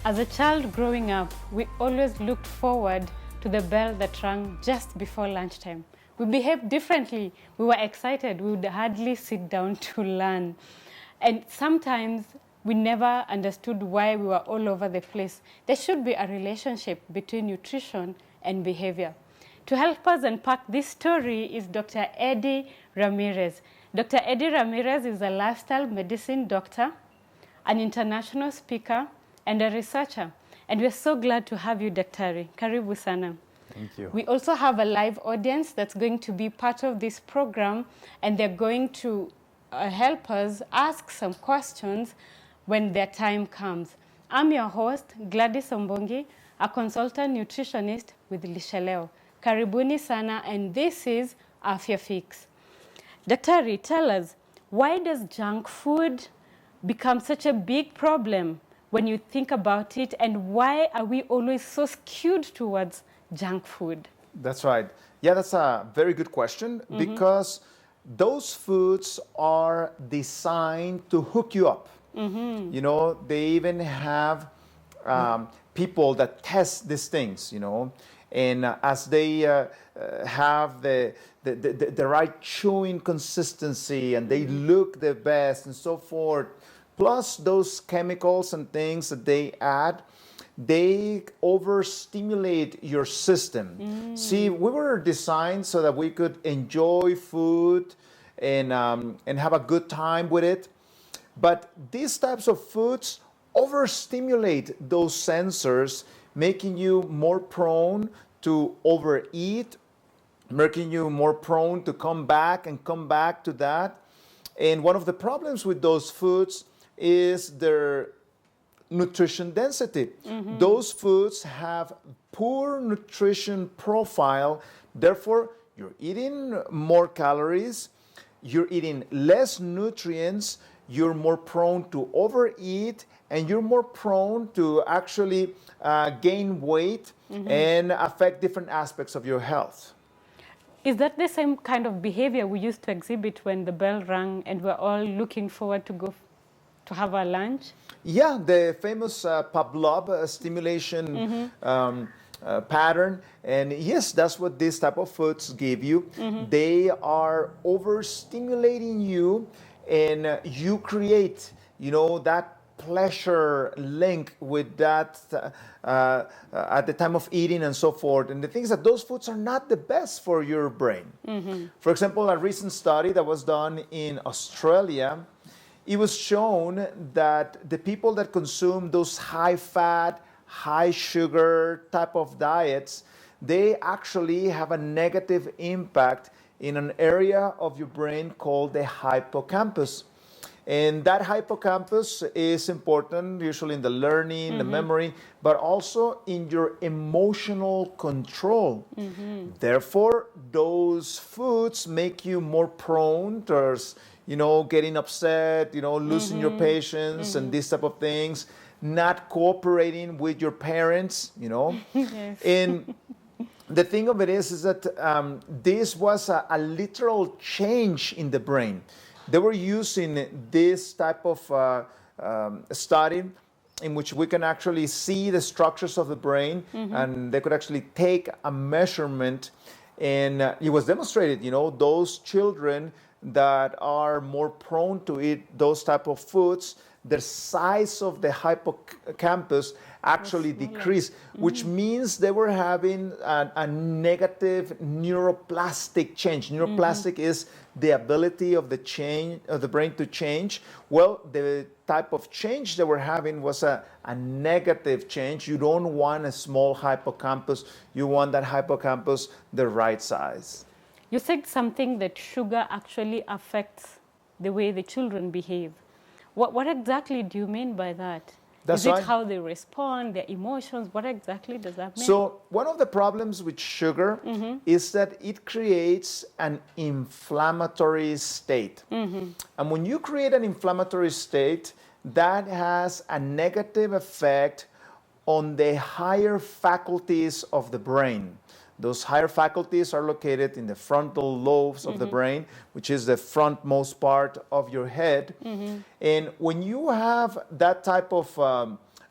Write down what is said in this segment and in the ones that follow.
As a child growing up, we always looked forward to the bell that rang just before lunchtime. We behaved differently. We were excited. We would hardly sit down to learn. And sometimes we never understood why we were all over the place. There should be a relationship between nutrition and behavior. To help us unpack this story is Dr. Eddie Ramirez. Dr. Eddie Ramirez is a lifestyle medicine doctor, an international speaker, and a researcher. And we're so glad to have you, Daktari. Karibu sana. Thank you. We also have a live audience that's going to be part of this program, and they're going to help us ask some questions when their time comes. I'm your host, Gladys Ombongi, a consultant nutritionist with Lisheleo. Karibuni sana, and this is Afya Fix. Daktari, tell us, why does junk food become such a big problem when you think about it, and why are we always so skewed towards junk food? That's right. Yeah, that's a very good question because those foods are designed to hook you up. You know, they even have people that test these things, you know, and as they have the right chewing consistency and they look the best and so forth, plus those chemicals and things that they add, they overstimulate your system. See, we were designed so that we could enjoy food and have a good time with it. But these types of foods overstimulate those sensors, making you more prone to overeat, making you more prone to come back to that. And one of the problems with those foods is their nutrition density. Those foods have poor nutrition profile, therefore you're eating more calories, you're eating less nutrients, you're more prone to overeat, and you're more prone to actually gain weight and affect different aspects of your health. Is that the same kind of behavior we used to exhibit when the bell rang and we're all looking forward to go to have our lunch? Yeah, the famous Pavlov stimulation pattern. And yes, that's what this type of foods give you. They are overstimulating you, and you create, you know, that pleasure link with that at the time of eating and so forth. And the things that those foods are not the best for your brain. For example, a recent study that was done in Australia, it was shown that the people that consume those high fat, high sugar type of diets, they actually have a negative impact in an area of your brain called the hippocampus. And that hippocampus is important usually in the learning, the memory, but also in your emotional control. Therefore, those foods make you more prone towards, you know, getting upset, you know, losing your patience and these type of things, not cooperating with your parents, you know. Yes. And the thing of it is that this was a literal change in the brain. They were using this type of study in which we can actually see the structures of the brain, and they could actually take a measurement, and it was demonstrated, you know, those children that are more prone to eat those type of foods, the size of the hippocampus actually decreased, which means they were having a negative neuroplastic change. Neuroplastic is the ability of the brain to change. Well, the type of change they were having was a negative change. You don't want a small hippocampus. You want that hippocampus the right size. You said something that sugar actually affects the way the children behave. What exactly do you mean by that? Is it how they respond, their emotions? What exactly does that mean? So one of the problems with sugar is that it creates an inflammatory state. And when you create an inflammatory state, that has a negative effect on the higher faculties of the brain. Those higher faculties are located in the frontal lobes of the brain, which is the frontmost part of your head. And when you have that type of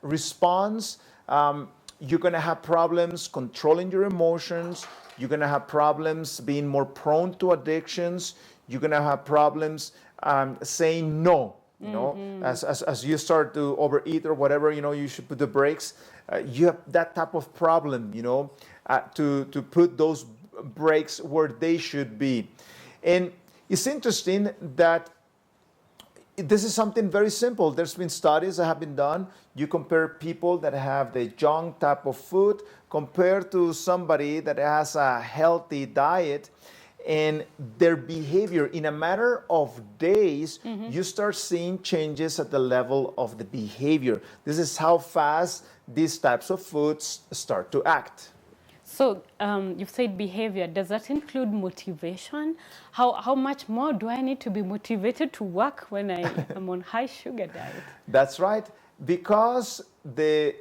response, you're going to have problems controlling your emotions. You're going to have problems being more prone to addictions. You're going to have problems saying no. You know, as you start to overeat or whatever, you know, you should put the brakes. You have that type of problem, you know, to put those brakes where they should be. And it's interesting that this is something very simple. There's been studies that have been done. You compare people that have the junk type of food compared to somebody that has a healthy diet, and their behavior in a matter of days, you start seeing changes at the level of the behavior. This is how fast these types of foods start to act. So you've said behavior. Does that include motivation? How much more do I need to be motivated to work when I am on high sugar diet? That's right, because the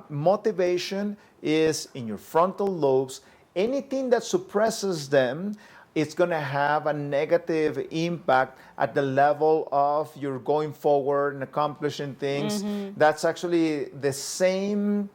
motivation is in your frontal lobes. Anything that suppresses them, it's going to have a negative impact at the level of your going forward and accomplishing things. That's actually the same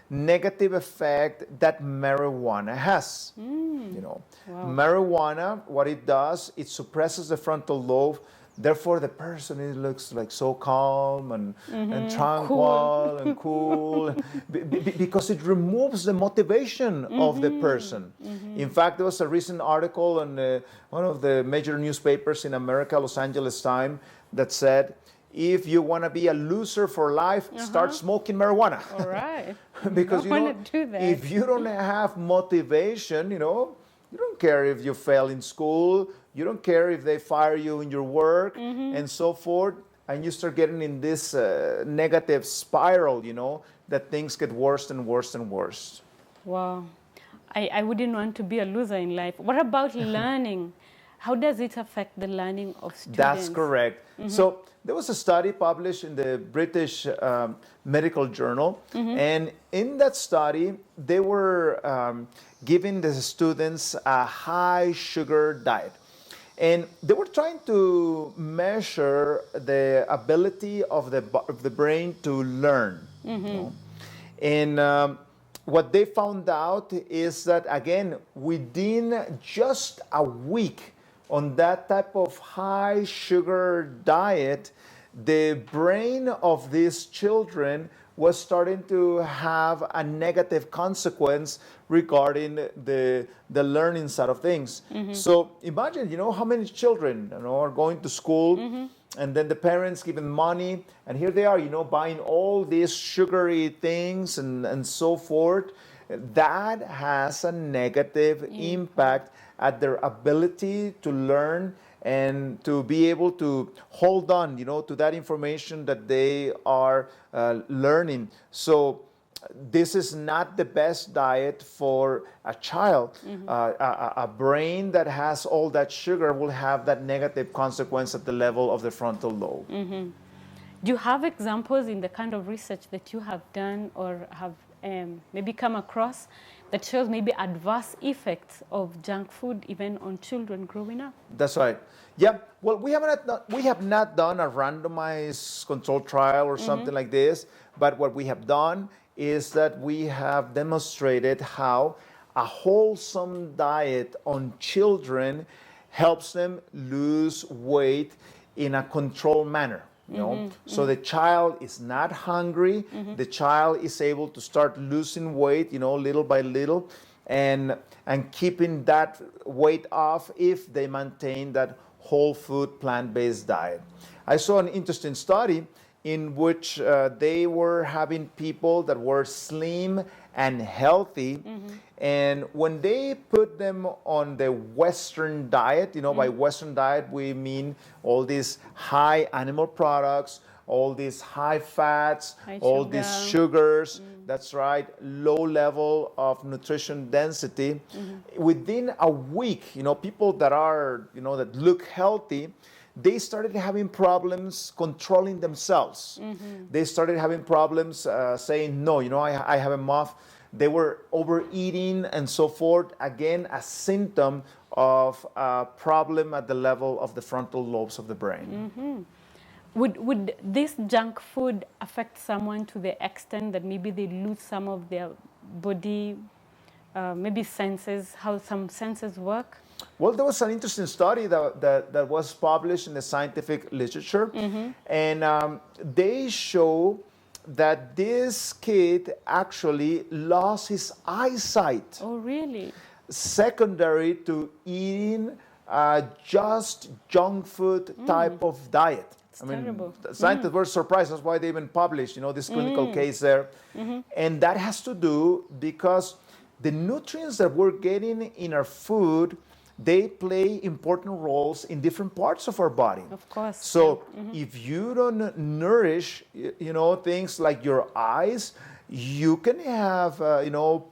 negative effect that marijuana has. You know, marijuana, what it does, it suppresses the frontal lobe. Therefore, the person looks like so calm and tranquil and cool because it removes the motivation of the person. In fact, there was a recent article in one of the major newspapers in America, Los Angeles Times, that said, if you want to be a loser for life, start smoking marijuana. All right. Because, you know, do that. if you don't have motivation, you know, you don't care if you fail in school, you don't care if they fire you in your work and so forth, and you start getting in this negative spiral, you know, that things get worse and worse and worse. Wow. I wouldn't want to be a loser in life. What about learning? How does it affect the learning of students? That's correct. So there was a study published in the British Medical Journal, and in that study, they were giving the students a high sugar diet. And they were trying to measure the ability of the brain to learn. You know? And what they found out is that, again, within just a week on that type of high sugar diet, the brain of these children was starting to have a negative consequence regarding the learning side of things. So imagine, you know, how many children, you know, are going to school and then the parents giving money, and here they are, you know, buying all these sugary things and so forth. That has a negative impact at their ability to learn and to be able to hold on, you know, to that information that they are learning. So this is not the best diet for a child. A brain that has all that sugar will have that negative consequence at the level of the frontal lobe. Do you have examples in the kind of research that you have done or have maybe come across that shows maybe adverse effects of junk food even on children growing up? That's right. Yeah. Well, we have not done a randomized controlled trial or something like this, but what we have done is that we have demonstrated how a wholesome diet on children helps them lose weight in a controlled manner. You know? So the child is not hungry. The child is able to start losing weight, you know, little by little, and keeping that weight off if they maintain that whole food plant-based diet. I saw an interesting study in which they were having people that were slim and healthy, and when they put them on the Western diet, you know, by Western diet we mean all these high animal products, all these high fats, all these sugars, that's right, low level of nutrition density. Within a week, you know, people that are, you know, that look healthy, they started having problems controlling themselves. They started having problems saying, no, you know, I have enough. They were overeating and so forth. Again, a symptom of a problem at the level of the frontal lobes of the brain. Would this junk food affect someone to the extent that maybe they lose some of their body, maybe senses, how some senses work? Well, there was an interesting study that was published in the scientific literature, and they show that this kid actually lost his eyesight Oh, really? secondary to eating just junk food type of diet. It's terrible. The scientists were surprised. That's why they even published, this clinical case there. And that has to do because the nutrients that we're getting in our food, they play important roles in different parts of our body. Of course. So if you don't nourish, things like your eyes, you can have,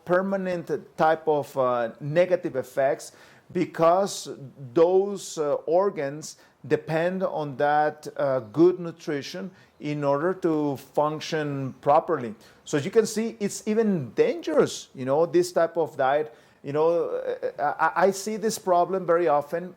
permanent type of negative effects because those organs depend on that good nutrition in order to function properly. So as you can see, it's even dangerous, this type of diet. I see this problem very often.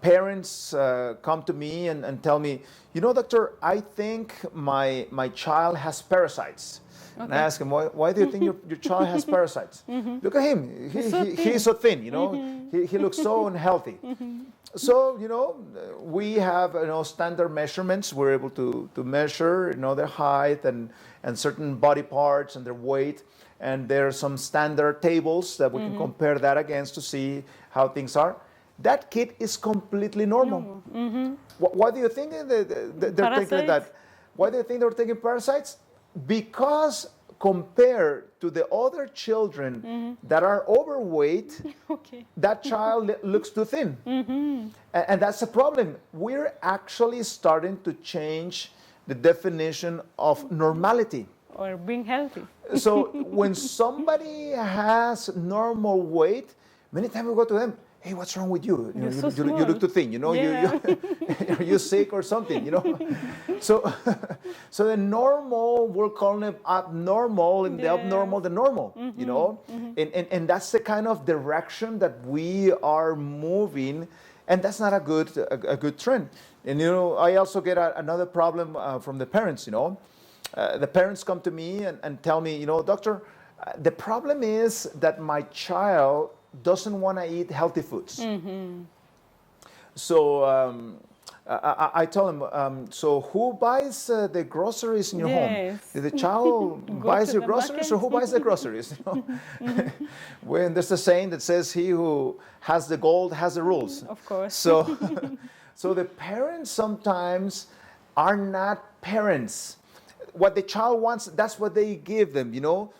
Parents come to me and tell me, doctor, I think my child has parasites. Okay. And I ask him, why do you think your child has parasites? Look at him. He's so thin, he looks so unhealthy. So, we have, standard measurements. We're able to measure, their height and certain body parts and their weight. And there are some standard tables that we can compare that against to see how things are. That kid is completely normal. Why do you think they're thinking that? Why do you think they're taking parasites? Because compared to the other children that are overweight, that child looks too thin. And that's a problem. We're actually starting to change the definition of normality. Or being healthy. So when somebody has normal weight, many times we go to them, hey, what's wrong with you? You look too thin, are you sick or something, So the normal, we're calling it abnormal, and the abnormal, the normal, And that's the kind of direction that we are moving, and that's not a good trend. And, I also get another problem from the parents, The parents come to me and tell me, doctor, the problem is that my child doesn't want to eat healthy foods. So I tell them, so who buys the groceries in your home? The child buys your groceries, or who buys the groceries? When there's a saying that says, he who has the gold has the rules. Of course. So the parents sometimes are not parents. What the child wants, that's what they give them,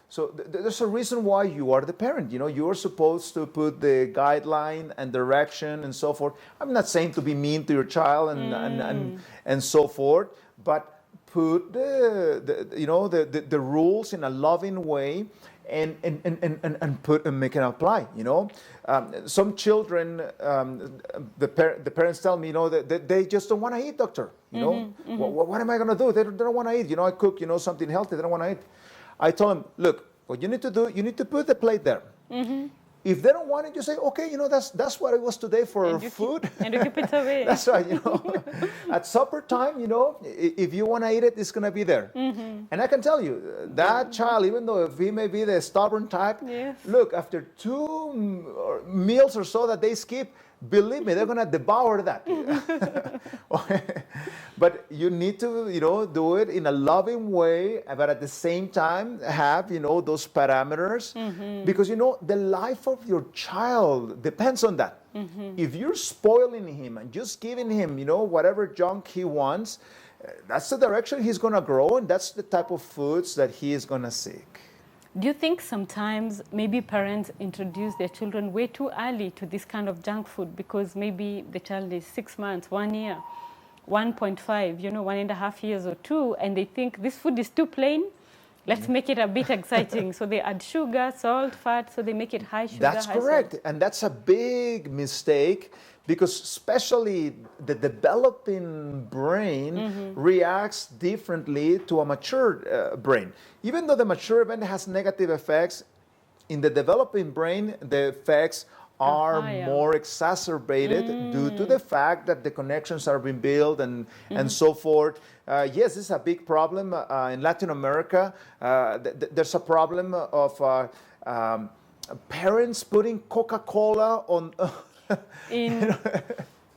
So there's a reason why you are the parent, You're supposed to put the guideline and direction and so forth. I'm not saying to be mean to your child and so forth, but put the rules in a loving way and make it apply, Some children, the parents tell me, that they just don't want to eat, doctor. What am I going to do? They don't want to eat. I cook, something healthy. They don't want to eat. I told them, look, what you need to do, you need to put the plate there. If they don't want it, you say, okay, that's what it was today for food. And you keep it away. That's right, At supper time, if you want to eat it, it's going to be there. And I can tell you, that child, even though if he may be the stubborn type, look, after 2 meals or so that they skip, believe me, they're going to devour that. But you need to, do it in a loving way, but at the same time have, those parameters. Because, the life of your child depends on that. If you're spoiling him and just giving him, whatever junk he wants, that's the direction he's going to grow, and that's the type of foods that he is going to seek. Do you think sometimes maybe parents introduce their children way too early to this kind of junk food because maybe the child is 6 months, 1 year, 1.5, 1.5 years or 2, and they think this food is too plain? Let's make it a bit exciting. So they add sugar, salt, fat, so they make it high sugar, That's high correct. salt. And that's a big mistake because especially the developing brain reacts differently to a mature brain. Even though the mature brain has negative effects, in the developing brain, the effects are Higher. more exacerbated due to the fact that the connections are being built and so forth. Yes, this is a big problem in Latin America. There's a problem of parents putting Coca-Cola on In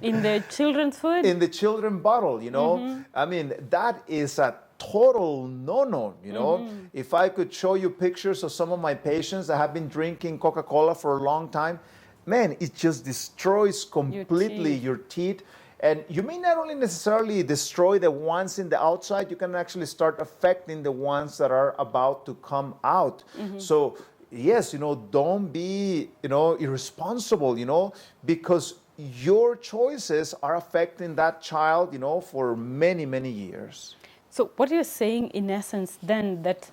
in the children's food? in the children bottle, you know. I mean, that is a total no-no, you know. If I could show you pictures of some of my patients that have been drinking Coca-Cola for a long time, man, it just destroys completely your teeth. And you may not only necessarily destroy the ones in the outside, you can actually start affecting the ones that are about to come out. So yes, you know, don't be, you know, irresponsible, you know, because your choices are affecting that child, you know, for many, many years. So what you're saying in essence then, that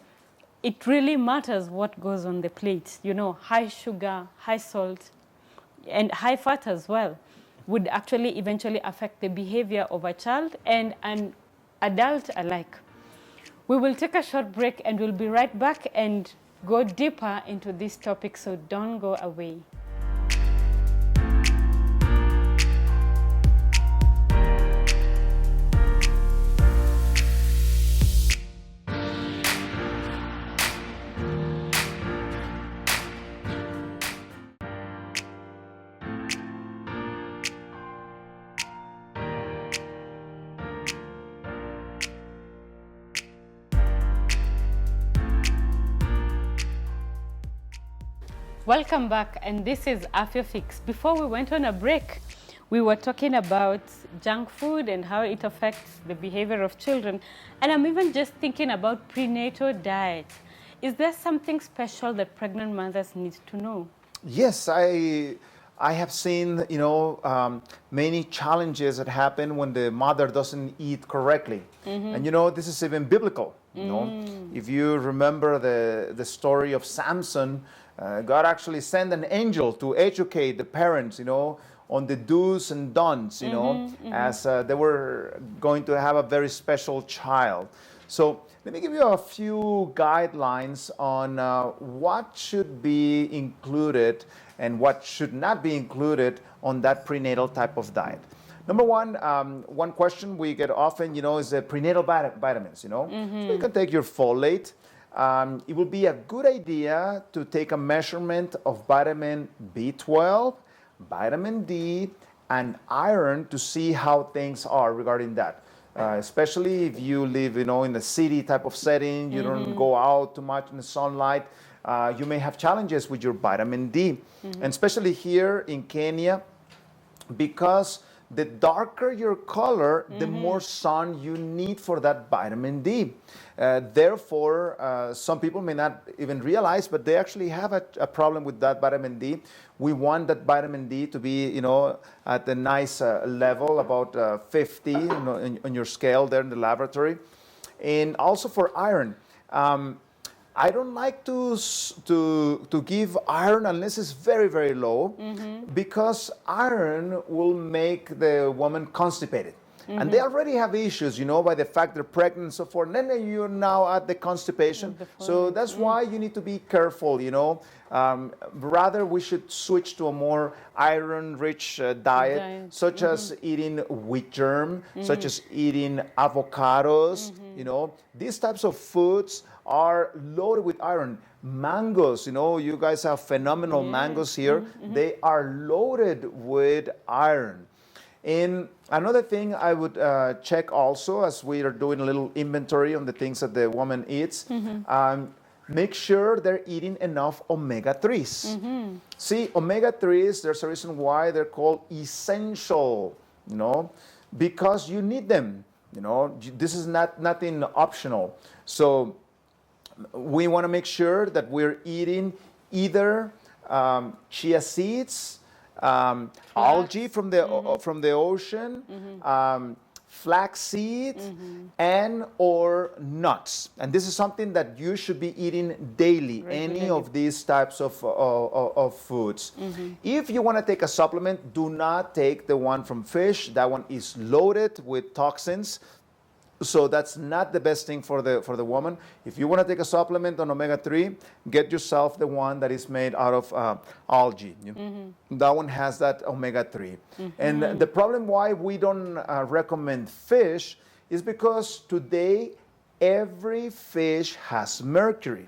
it really matters what goes on the plate, you know, high sugar, high salt, and high fat as well, would actually eventually affect the behavior of a child and an adult alike. We will take a short break and we'll be right back and go deeper into this topic, so don't go away. Welcome back, and this is Afya Fix. Before we went on a break, we were talking about junk food and how it affects the behavior of children. And I'm even just thinking about prenatal diet. Is there something special that pregnant mothers need to know? Yes, I have seen, you know, many challenges that happen when the mother doesn't eat correctly. And, you know, this is even biblical, you know. If you remember the story of Samson, God actually sent an angel to educate the parents, you know, on the do's and don'ts, you know, as they were going to have a very special child. So let me give you a few guidelines on what should be included and what should not be included on that prenatal type of diet. Number one, one question we get often, you know, is the prenatal vitamins, you know. So you can take your folate. It would be a good idea to take a measurement of vitamin B12, vitamin D, and iron to see how things are regarding that. Especially if you live, you know, in a city type of setting, you don't go out too much in the sunlight, you may have challenges with your vitamin D. And especially here in Kenya, because the darker your color, the more sun you need for that vitamin D. Therefore, some people may not even realize, but they actually have a problem with that vitamin D. We want that vitamin D to be, you know, at a nice level, about 50, you know, on your scale there in the laboratory. And also for iron. I don't like to give iron unless it's very, very low, because iron will make the woman constipated. And they already have issues, you know, by the fact they're pregnant and so forth. And then you're now at the constipation. So that's why you need to be careful, you know. Rather, we should switch to a more iron-rich diet, such as eating wheat germ, such as eating avocados, you know. These types of foods are loaded with iron. Mangoes, you know, you guys have phenomenal mangoes here. They are loaded with iron. And another thing I would check also, as we are doing a little inventory on the things that the woman eats, make sure they're eating enough omega-3s. See, omega-3s, there's a reason why they're called essential, you know, because you need them. You know, this is nothing optional. So we want to make sure that we're eating either chia seeds, algae from the ocean, flax seeds, and or nuts. And this is something that you should be eating daily, any of these types of foods. If you want to take a supplement, do not take the one from fish. That one is loaded with toxins. So that's not the best thing for the woman. If you want to take a supplement on omega-3, get yourself the one that is made out of algae. That one has that omega-3. And the problem why we don't recommend fish is because today every fish has mercury.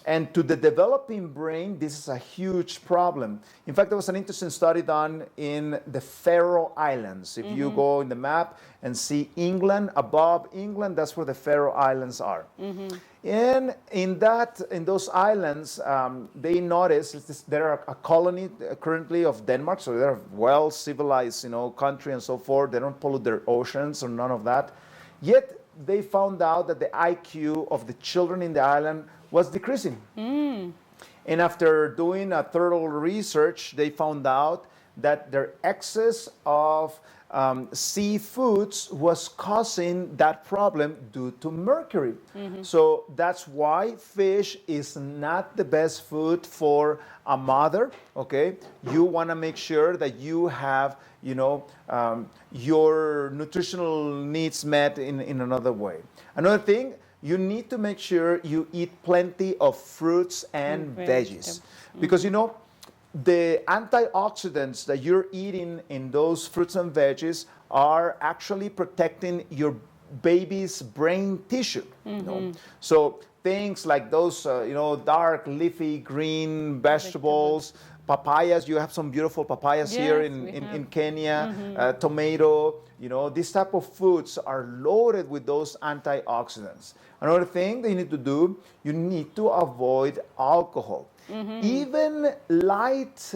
And to the developing brain, this is a huge problem. In fact, there was an interesting study done in the Faroe Islands. If you go in the map and see England, above England, that's where the Faroe Islands are. And in those islands, they noticed they're a colony currently of Denmark, so they're a well-civilized, country and so forth. They don't pollute their oceans or none of that. Yet they found out that the IQ of the children in the island was decreasing. And after doing a thorough research, they found out that their excess of seafoods was causing that problem due to mercury. So that's why fish is not the best food for a mother, okay? You wanna make sure that you have, your nutritional needs met in another way. Another thing, you need to make sure you eat plenty of fruits and veggies. Because the antioxidants that you're eating in those fruits and veggies are actually protecting your baby's brain tissue. So things like those, dark leafy green vegetables, papayas. You have some beautiful papayas here in Kenya. Tomato. These type of foods are loaded with those antioxidants. Another thing that you need to do, you need to avoid alcohol. Even light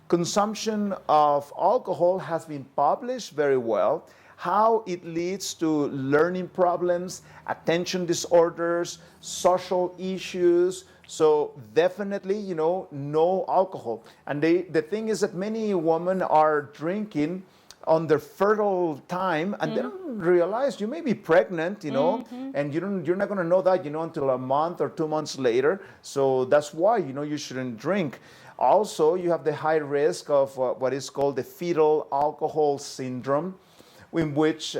consumption of alcohol has been published very well, how it leads to learning problems, attention disorders, social issues. So definitely, no alcohol. And the thing is that many women are drinking on their fertile time, and they don't realize you may be pregnant, and you're not going to know that, until a month or 2 months later. So that's why, you shouldn't drink. Also, you have the high risk of what is called the fetal alcohol syndrome, in which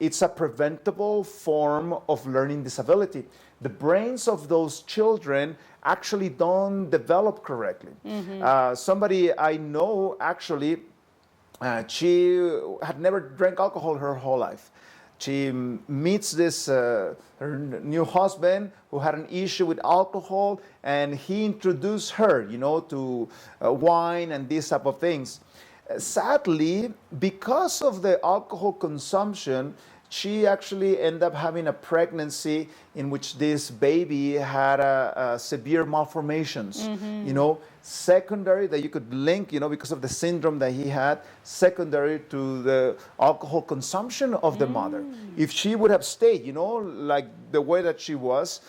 it's a preventable form of learning disability. The brains of those children actually don't develop correctly. Somebody I know actually, she had never drank alcohol her whole life. She meets this her new husband who had an issue with alcohol, and he introduced her, to wine and these type of things. Sadly, because of the alcohol consumption, she actually ended up having a pregnancy in which this baby had a severe malformations, secondary that you could link, because of the syndrome that he had, secondary to the alcohol consumption of the mother. If she would have stayed, like the way that she was,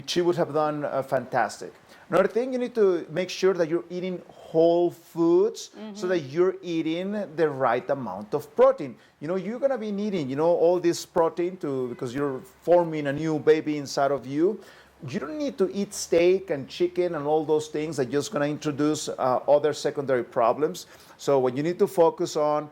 she would have done fantastic. Another thing, you need to make sure that you're eating whole foods so that you're eating the right amount of protein. You're going to be needing, all this protein because you're forming a new baby inside of you. You don't need to eat steak and chicken and all those things that are just going to introduce other secondary problems. So what you need to focus on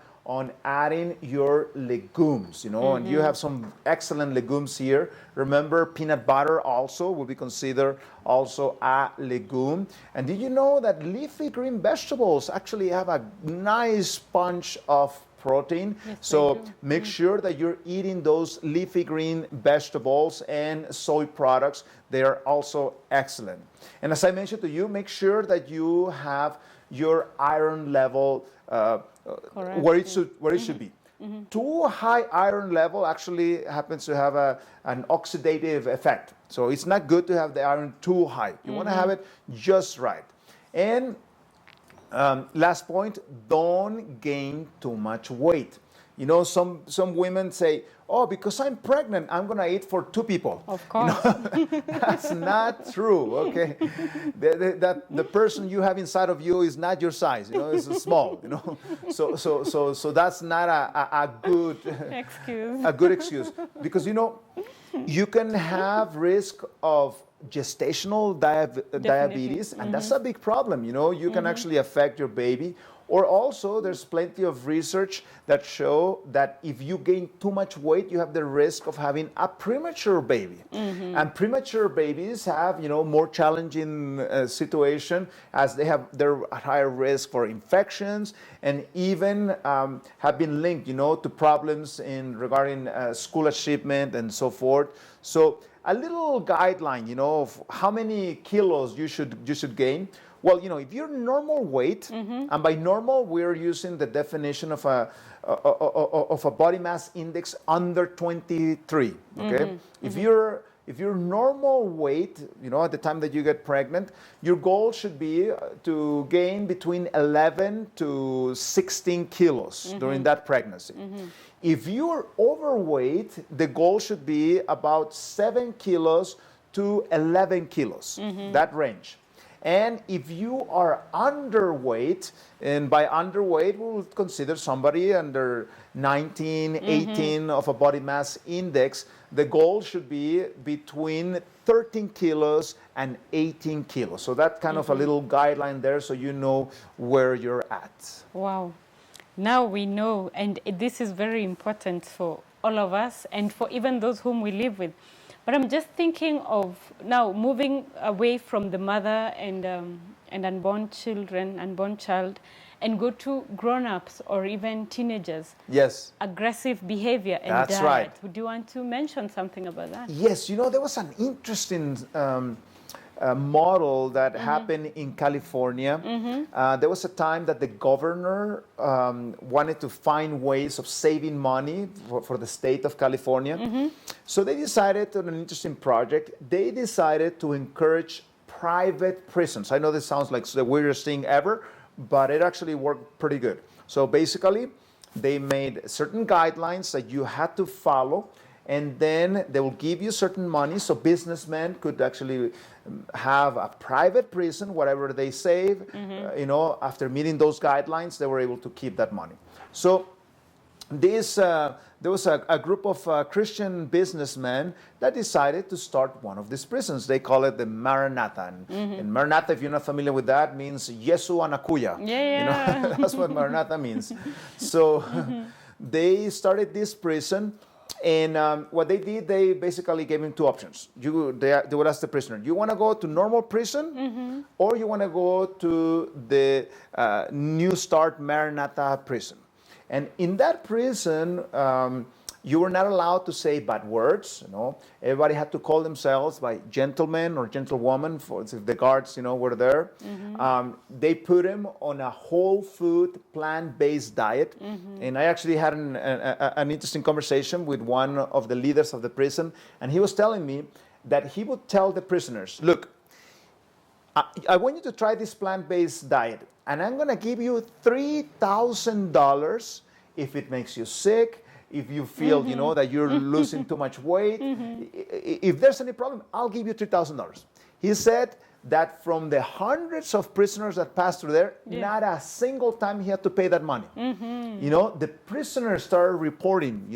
adding your legumes, and you have some excellent legumes here. Remember, peanut butter also will be considered also a legume. And did you know that leafy green vegetables actually have a nice punch of protein? Yes, so make sure that you're eating those leafy green vegetables and soy products. They are also excellent. And as I mentioned to you, make sure that you have your iron level where it should be. Too high iron level actually happens to have an oxidative effect. So it's not good to have the iron too high. You want to have it just right. And last point, don't gain too much weight. Some women say, oh, because I'm pregnant, I'm going to eat for 2 people. Of course. That's not true, okay? The person you have inside of you is not your size, it's small, So that's not a good excuse. A good excuse. Because, you can have risk of gestational diabetes, and that's a big problem. You can actually affect your baby. Or also, there's plenty of research that show that if you gain too much weight, you have the risk of having a premature baby. And premature babies have, more challenging situation, as they're at higher risk for infections, and even have been linked, to problems regarding school achievement and so forth. So a little guideline, of how many kilos you should gain. Well, if you're normal weight, and by normal we're using the definition of a body mass index under 23. Okay, if you're normal weight, at the time that you get pregnant, your goal should be to gain between 11 to 16 kilos during that pregnancy. If you're overweight, the goal should be about 7 kilos to 11 kilos, that range. And if you are underweight, and by underweight, we'll consider somebody under 19, 18 of a body mass index, the goal should be between 13 kilos and 18 kilos. So that's kind of a little guideline there, so you know where you're at. Wow. Now we know, and this is very important for all of us and for even those whom we live with. But I'm just thinking of now moving away from the mother and unborn child, and go to grown-ups or even teenagers. Yes. Aggressive behavior and That's diet. right. Would you want to mention something about that? Yes, there was an interesting model that happened in California. There was a time that the governor wanted to find ways of saving money for the state of California. So they decided on an interesting project. They decided to encourage private prisons. I know this sounds like the weirdest thing ever, but it actually worked pretty good. So basically, they made certain guidelines that you had to follow, and then they will give you certain money, so businessmen could actually have a private prison. Whatever they save, after meeting those guidelines, they were able to keep that money. So there was a group of Christian businessmen that decided to start one of these prisons. They call it the Maranatha. And Maranatha, if you're not familiar with that, means Yesu anakuya. Yeah. That's what Maranatha means. So they started this prison. And what they did, they basically gave him two options. They would ask the prisoner, you want to go to normal prison, or you want to go to the New Start Maranatha prison? And in that prison, you were not allowed to say bad words. Everybody had to call themselves by gentleman or gentlewoman if the guards, were there. They put him on a whole food, plant-based diet. And I actually had an interesting conversation with one of the leaders of the prison, and he was telling me that he would tell the prisoners, look, I want you to try this plant-based diet, and I'm going to give you $3,000 if it makes you sick, if you feel, that you're losing too much weight. If there's any problem, I'll give you $3,000. He said that from the hundreds of prisoners that passed through there, not a single time he had to pay that money. The prisoners started reporting,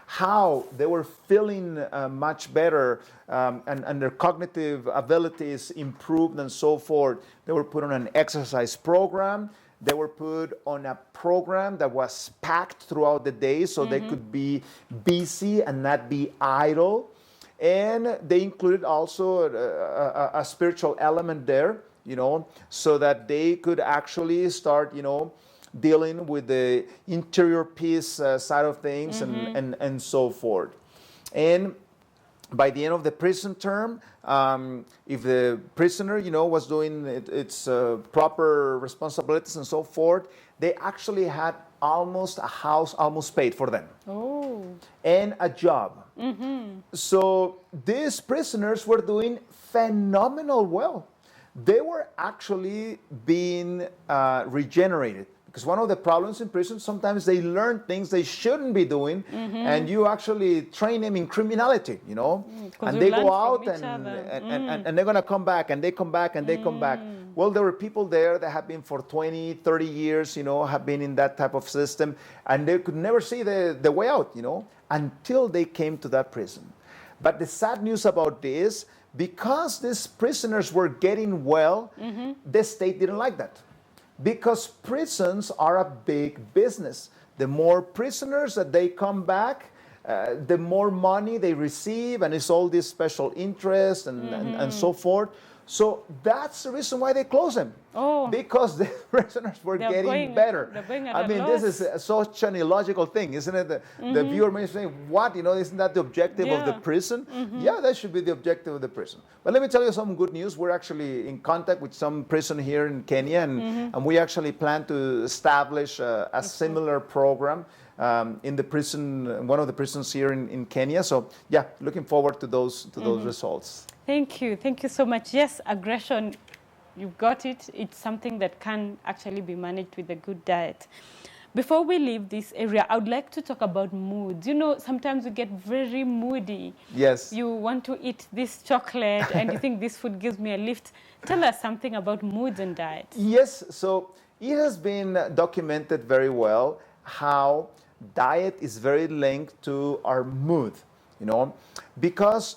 how they were feeling much better, and their cognitive abilities improved and so forth. They were put on an exercise program. They were put on a program that was packed throughout the day so they could be busy and not be idle. And they included also a spiritual element there, so that they could actually start, dealing with the interior peace side of things and so forth. And by the end of the prison term, if the prisoner, was doing its proper responsibilities and so forth, they actually had almost a house almost paid for them. Oh. And a job. So these prisoners were doing phenomenal well. They were actually being regenerated. Because one of the problems in prison, sometimes they learn things they shouldn't be doing, and you actually train them in criminality, and they go out and they're going to come back, and they come back, and they come back. Well, there were people there that have been for 20, 30 years, have been in that type of system, and they could never see the way out, until they came to that prison. But the sad news about this, because these prisoners were getting well, the state didn't like that. Because prisons are a big business. The more prisoners that they come back, the more money they receive, and it's all this special interest and so forth. So that's the reason why they close them. Oh. Because the prisoners were getting better. They're going at I a mean, loss. this is such an illogical thing, isn't it? The viewer may say, what? Isn't that the objective of the Yeah. prison? Yeah, that should be the objective of the prison. But let me tell you some good news. We're actually in contact with some prison here in Kenya, and we actually plan to establish a similar program in the prison, one of the prisons here in Kenya. So yeah, looking forward to those results. Thank you so much. Yes, aggression, you've got it. It's something that can actually be managed with a good diet. Before we leave this area, I would like to talk about moods. Sometimes we get very moody. Yes. You want to eat this chocolate and you think this food gives me a lift. Tell us something about moods and diet. Yes, so it has been documented very well how diet is very linked to our mood, because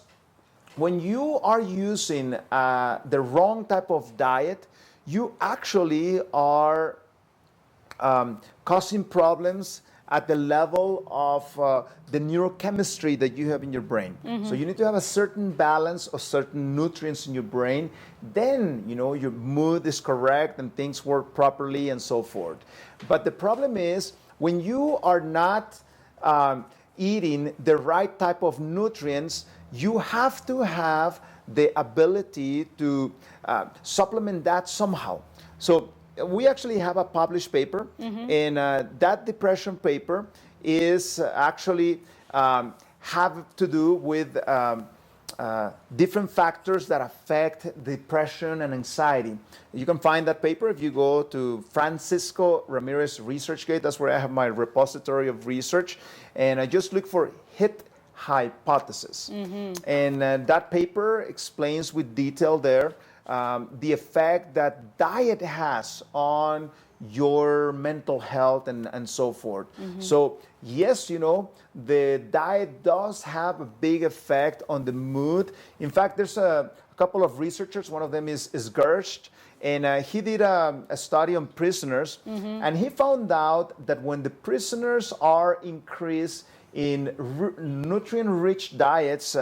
when you are using the wrong type of diet, you actually are causing problems at the level of the neurochemistry that you have in your brain. So you need to have a certain balance of certain nutrients in your brain. Then, your mood is correct and things work properly and so forth. But the problem is when you are not eating the right type of nutrients, you have to have the ability to supplement that somehow. So we actually have a published paper, and that depression paper is actually have to do with different factors that affect depression and anxiety. You can find that paper if you go to Francisco Ramirez ResearchGate. That's where I have my repository of research, and I just look for HIT hypothesis. And that paper explains with detail there the effect that diet has on your mental health and so forth. So yes, the diet does have a big effect on the mood. In fact, there's a couple of researchers. One of them is Gerst, and he did a study on prisoners, and he found out that when the prisoners are increased in nutrient-rich diets,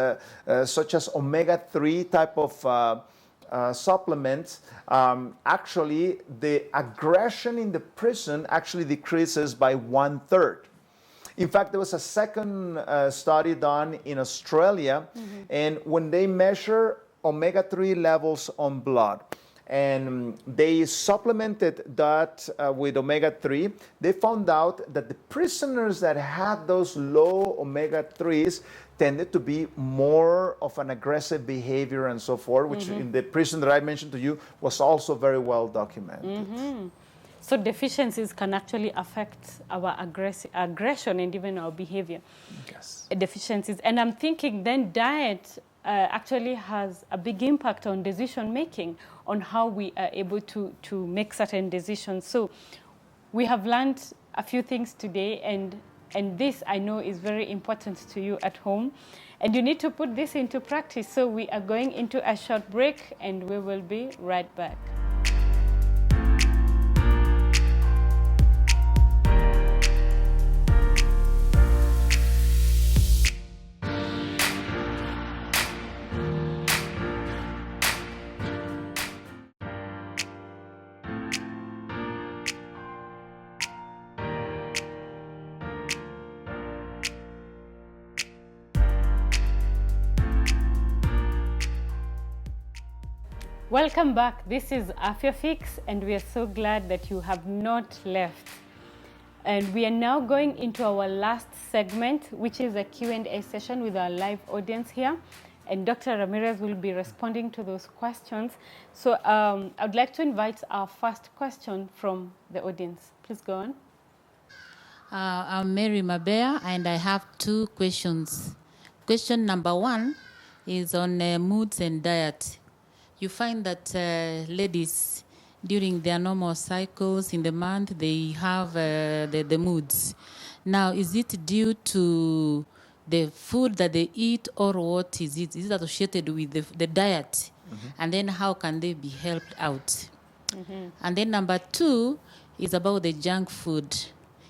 such as omega-3 type of supplements, actually the aggression in the prison actually decreases by 1/3. In fact, there was a second study done in Australia, and when they measure omega-3 levels on blood, and they supplemented that with omega-3, they found out that the prisoners that had those low omega-3s tended to be more of an aggressive behavior and so forth, which in the prison that I mentioned to you was also very well documented. So deficiencies can actually affect our aggression and even our behavior. Yes. Deficiencies. And I'm thinking then diet actually has a big impact on decision making, on how we are able to make certain decisions. So we have learned a few things today, and this I know is very important to you at home, and you need to put this into practice. So we are going into a short break, and we will be right back. Welcome back. This is Afya Fix, and we are so glad that you have not left. And we are now going into our last segment, which is a Q&A session with our live audience here. And Dr. Ramirez will be responding to those questions. So I'd like to invite our first question from the audience. Please go on. I'm Mary Mabea, and I have two questions. Question number one is on moods and diet. You find that ladies, during their normal cycles in the month, they have the moods. Now, is it due to the food that they eat or what is it? Is it associated with the diet? And then how can they be helped out? And then number 2 is about the junk food.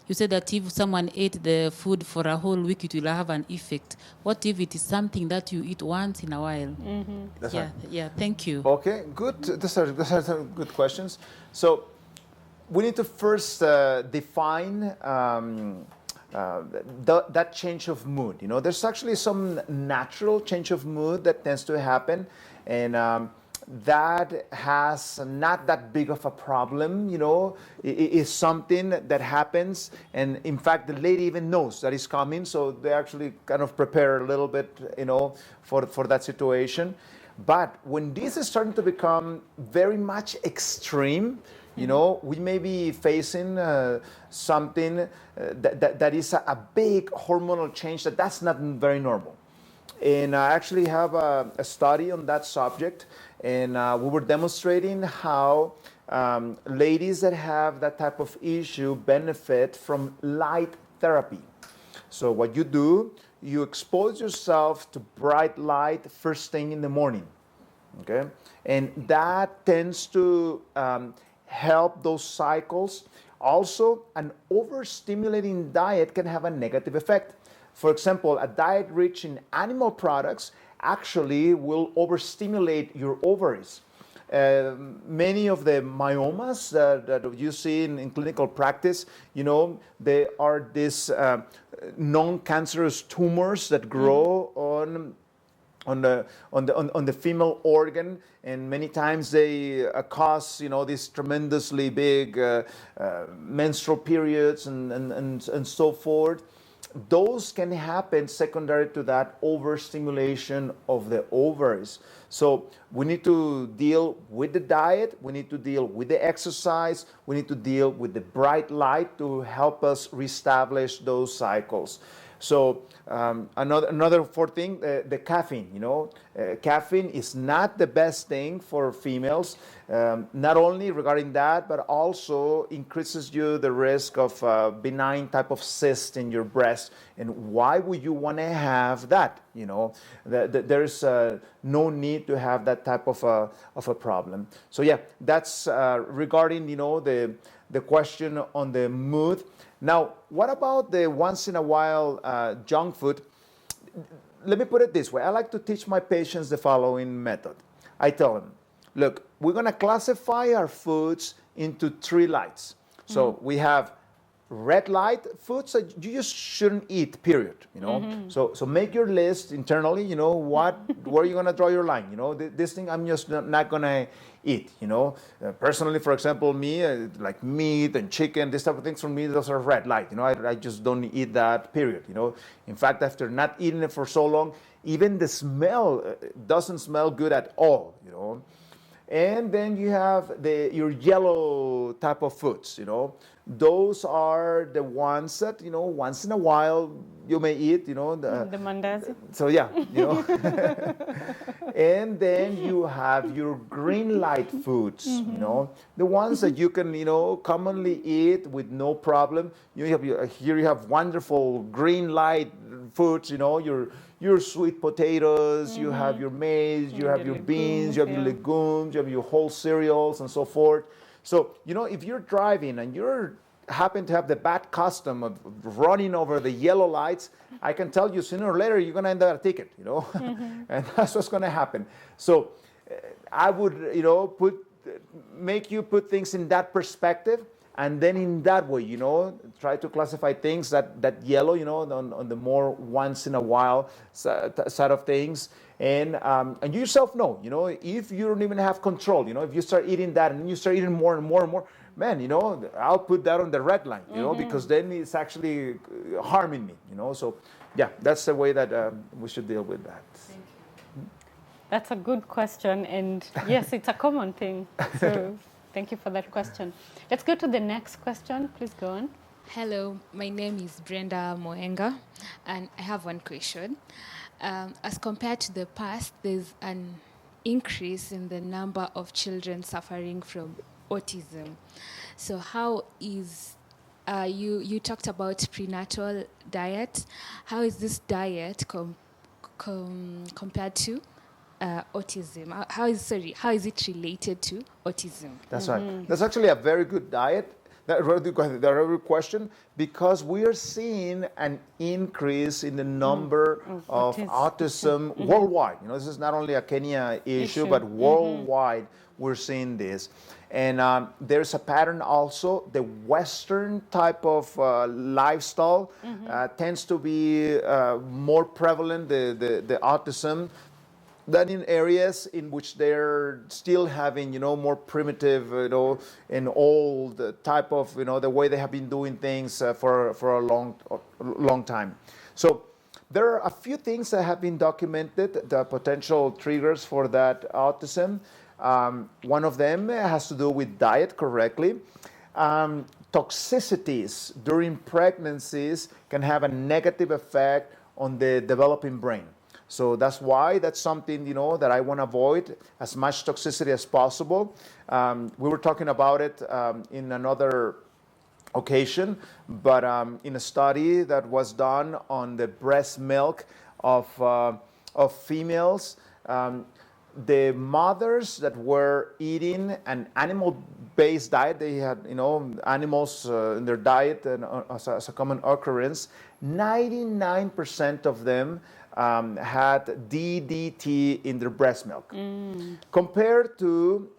You said that if someone ate the food for a whole week, it will have an effect. What if it is something that you eat once in a while? That's Yeah, right. yeah, thank you. Okay, good. Those are some good questions. So we need to first define that change of mood. You know, there's actually some natural change of mood that tends to happen, and that has not that big of a problem. You know, it is something that happens, and in fact, the lady even knows that it's coming, so they actually kind of prepare a little bit, you know, for that situation. But when this is starting to become very much extreme, you know, we may be facing something that is a big hormonal change that's not very normal. And I actually have a study on that subject, and we were demonstrating how ladies that have that type of issue benefit from light therapy. So what you do, you expose yourself to bright light first thing in the morning, okay? And that tends to help those cycles. Also, an overstimulating diet can have a negative effect. For example, a diet rich in animal products actually will overstimulate your ovaries. Many of the myomas that you see in clinical practice, you know, they are these non-cancerous tumors that grow on the female organ, and many times they cause, you know, these tremendously big menstrual periods and so forth. Those can happen secondary to that overstimulation of the ovaries. So we need to deal with the diet, we need to deal with the exercise, we need to deal with the bright light to help us reestablish those cycles. So another fourth thing, the caffeine. You know, caffeine is not the best thing for females. Not only regarding that, but also increases you the risk of benign type of cyst in your breast. And why would you want to have that? You know, there's no need to have that type of a problem. So yeah, that's regarding, you know, the question on the mood. Now, what about the once in a while junk food? Let me put it this way. I like to teach my patients the following method. I tell them, look, we're going to classify our foods into 3 lights. So we have red light foods that you just shouldn't eat, period. You know, so make your list internally. You know, where are you going to draw your line? You know, this thing I'm just not going to eat. You know, personally, for example, me, like meat and chicken, this type of things, for me, those are red light. You know, I just don't eat that, period. You know, in fact, after not eating it for so long, even the smell doesn't smell good at all. You know. And then you have your yellow type of foods, you know. Those are the ones that, you know, once in a while you may eat, you know. The mandazi. So yeah, you know. And then you have your green light foods, you know, the ones that you can, you know, commonly eat with no problem. You have here you have wonderful green light foods, you know, your sweet potatoes, you have your maize, you have your beans, you have your legumes, you have your whole cereals and so forth. So, you know, if you're driving and you're happen to have the bad custom of running over the yellow lights, I can tell you sooner or later you're going to end up a ticket, you know, and that's what's going to happen. So I would, you know, make you put things in that perspective, and then in that way, you know, try to classify things that yellow, you know, on the more once in a while side of things. And you yourself know, you know, if you don't even have control, you know, if you start eating that and you start eating more and more and more, man, you know, I'll put that on the red line, you know, because then it's actually harming me, you know. So, yeah, that's the way that we should deal with that. Thank you. That's a good question, and yes, it's a common thing. So thank you for that question. Let's go to the next question. Please go on. Hello, my name is Brenda Moenga, and I have one question. As compared to the past, there's an increase in the number of children suffering from autism. So how is you talked about prenatal diet. How is this diet compared to autism? How is it related to autism? That's right. That's actually a very good diet. Very good question, because we are seeing an increase in the number of autism worldwide. You know, this is not only a Kenya issue, but worldwide we're seeing this. And there's a pattern also. The Western type of lifestyle tends to be more prevalent, the autism, than in areas in which they're still having, more primitive, and old type of, the way they have been doing things for a long time. So there are a few things that have been documented, the potential triggers for that autism. One of them has to do with diet, correctly. Toxicities during pregnancies can have a negative effect on the developing brain. So that's why that's something, that I want to avoid as much toxicity as possible. We were talking about it in another occasion, but in a study that was done on the breast milk of females, the mothers that were eating an animal-based diet, they had, animals in their diet and as a common occurrence, 99% of them had DDT in their breast milk, compared to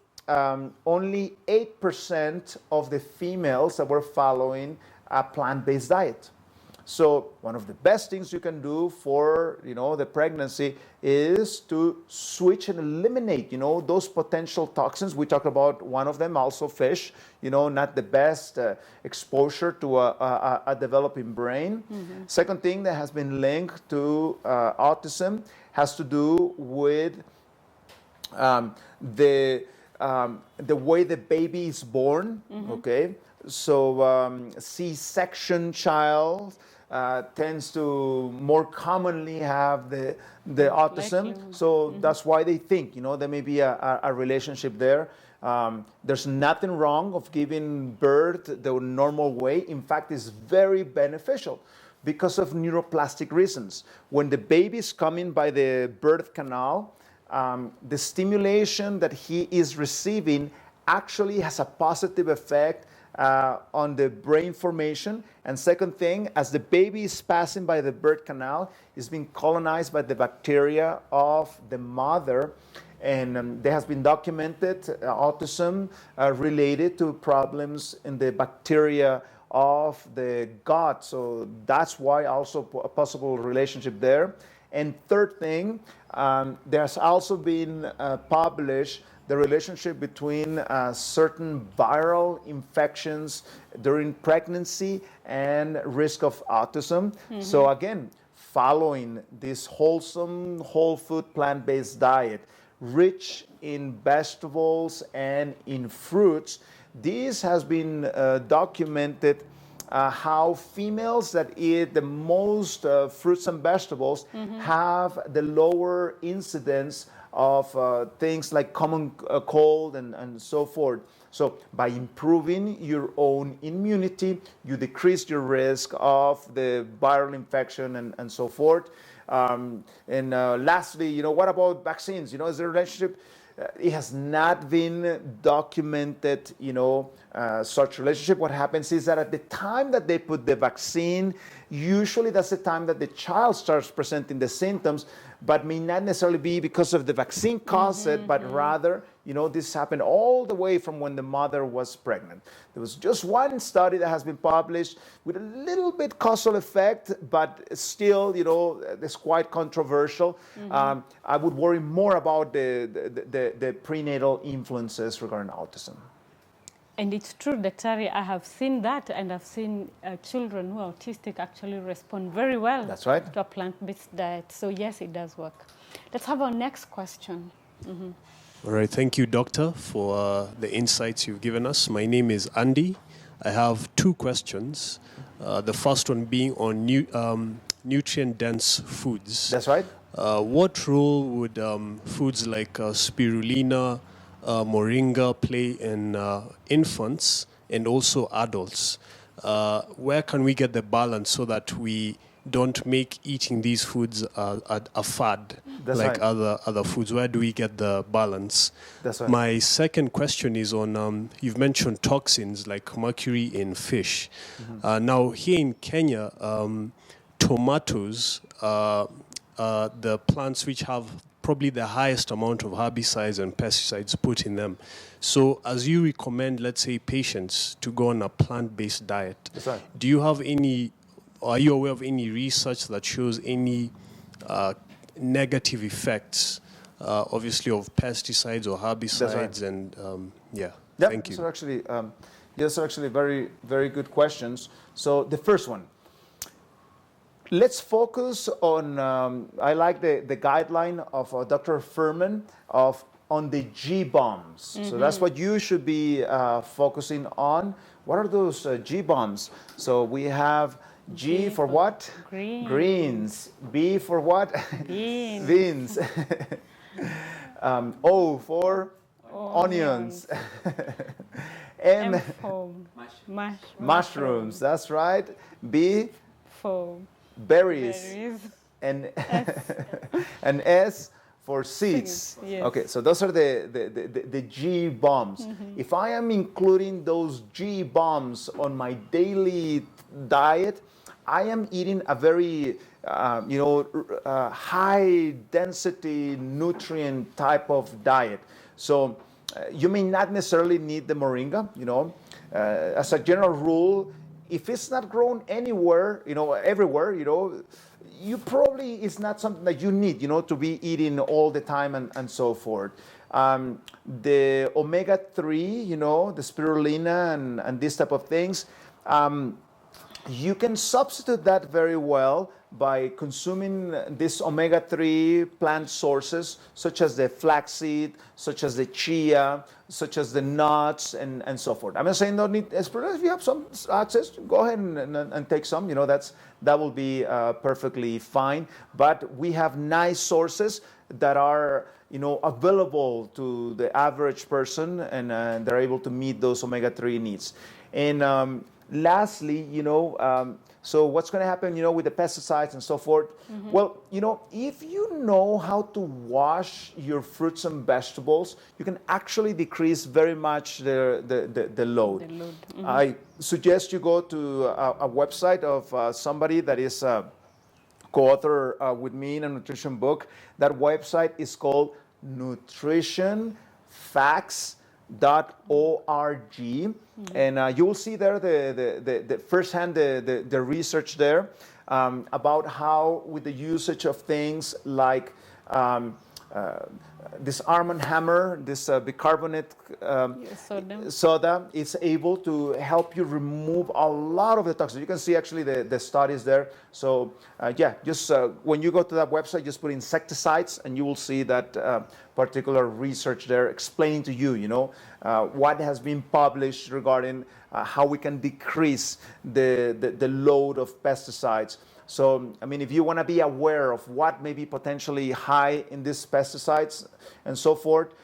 only 8% of the females that were following a plant-based diet. So one of the best things you can do for, the pregnancy is to switch and eliminate, those potential toxins. We talked about one of them, also fish, not the best exposure to a developing brain. Second thing that has been linked to autism has to do with the way the baby is born, okay? So C-section child tends to more commonly have the autism. So that's why they think, there may be a relationship there. There's nothing wrong of giving birth the normal way. In fact, it's very beneficial because of neuroplastic reasons. When the baby is coming by the birth canal, the stimulation that he is receiving actually has a positive effect on the brain formation. And second thing, as the baby is passing by the birth canal, is being colonized by the bacteria of the mother. And there has been documented autism related to problems in the bacteria of the gut. So that's why also a possible relationship there. And third thing, there's also been published the relationship between certain viral infections during pregnancy and risk of autism. So again, following this wholesome, whole food, plant-based diet, rich in vegetables and in fruits, this has been documented how females that eat the most fruits and vegetables have the lower incidence of things like common cold and so forth. So by improving your own immunity, you decrease your risk of the viral infection and so forth. And lastly, what about vaccines? Is there a relationship? It has not been documented, such relationship. What happens is that at the time that they put the vaccine, usually that's the time that the child starts presenting the symptoms, but may not necessarily be because of the vaccine caused it, but rather, this happened all the way from when the mother was pregnant. There was just one study that has been published with a little bit causal effect, but still, it's quite controversial. I would worry more about the prenatal influences regarding autism. And it's true, Daktari, I have seen that, and I've seen children who are autistic actually respond very well. That's right. To a plant-based diet. So yes, it does work. Let's have our next question. All right, thank you, Doctor, for the insights you've given us. My name is Andy. I have two questions. The first one being on nutrient-dense foods. That's right. What role would foods like spirulina, moringa play in infants and also adults? where can we get the balance so that we don't make eating these foods a fad That's like right. other foods? Where do we get the balance? That's right. My second question is on, you've mentioned toxins like mercury in fish. Now, here in Kenya, tomatoes, the plants which have probably the highest amount of herbicides and pesticides put in them. So as you recommend, let's say, patients to go on a plant-based diet, That's right. do you have any, or are you aware of any research that shows any negative effects, obviously, of pesticides or herbicides? And yeah, Yep. thank you. So actually, those are actually very, very good questions. So the first one, let's focus on, I like the guideline of Dr. Furman on the G bombs. So that's what you should be focusing on. What are those G bombs? So we have G for what? Green. Greens. B for what? Beans. Beans. O for onions. M, M for mushrooms. That's right. B, for berries. berries. And and S for seeds. Seeds, yes. Okay, so those are the G bombs. If I am including those G bombs on my daily diet, I am eating a very high density nutrient type of diet. So you may not necessarily need the moringa. As a general rule, if it's not grown anywhere, everywhere, you probably, it's not something that you need, to be eating all the time and so forth. The omega-3, the spirulina and these type of things, you can substitute that very well by consuming these omega-3 plant sources, such as the flaxseed, such as the chia, such as the nuts, and so forth. I'm not saying don't need spirulina. If you have some access, go ahead and take some. That will be perfectly fine. But we have nice sources that are available to the average person, and they're able to meet those omega-3 needs. And lastly, so what's going to happen, with the pesticides and so forth? Well, if you know how to wash your fruits and vegetables, you can actually decrease very much the load. The load. I suggest you go to a website of somebody that is co-author with me in a nutrition book. That website is called nutritionfacts.org, and you will see there the firsthand the research there about how, with the usage of things like this Arm & Hammer, this bicarbonate soda, is able to help you remove a lot of the toxins. You can see actually the studies there. So just when you go to that website, just put insecticides, and you will see that particular research there explaining to you, what has been published regarding how we can decrease the load of pesticides. So, if you want to be aware of what may be potentially high in these pesticides and so forth,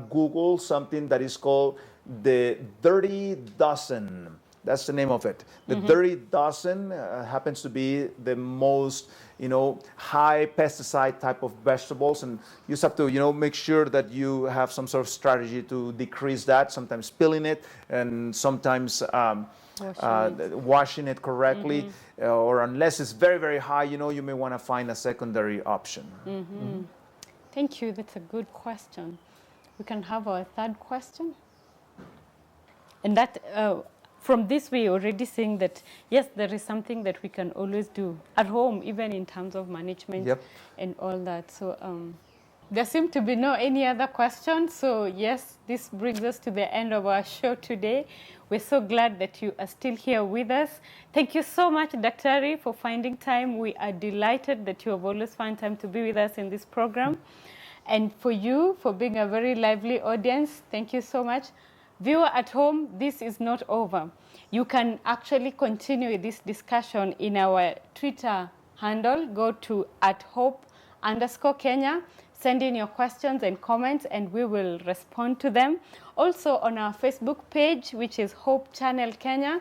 Google something that is called the Dirty Dozen. That's the name of it. The Dirty Dozen happens to be the most, high pesticide type of vegetables, and you just have to, make sure that you have some sort of strategy to decrease that. Sometimes peeling it, and sometimes washing it correctly, or unless it's very, very high, you may want to find a secondary option. Thank you. That's a good question. We can have our third question. And that, from this, we're already seeing that, yes, there is something that we can always do at home, even in terms of management and all that. So there seem to be no any other questions. So yes, this brings us to the end of our show today. We're so glad that you are still here with us. Thank you so much, Daktari, for finding time. We are delighted that you have always found time to be with us in this program. And for you, for being a very lively audience, thank you so much. Viewer at home, this is not over. You can actually continue this discussion in our Twitter handle. Go to @hope_Kenya. Send in your questions and comments, and we will respond to them. Also on our Facebook page, which is Hope Channel Kenya,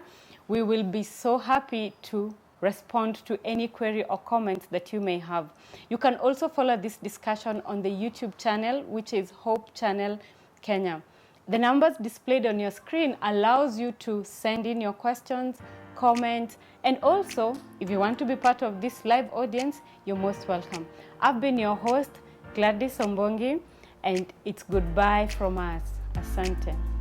We will be so happy to respond to any query or comments that you may have. You can also follow this discussion on the YouTube channel, which is Hope Channel Kenya. The numbers displayed on your screen allows you to send in your questions, comments, and also, if you want to be part of this live audience, you're most welcome. I've been your host, Gladys Ombongi, and it's goodbye from us. Asante.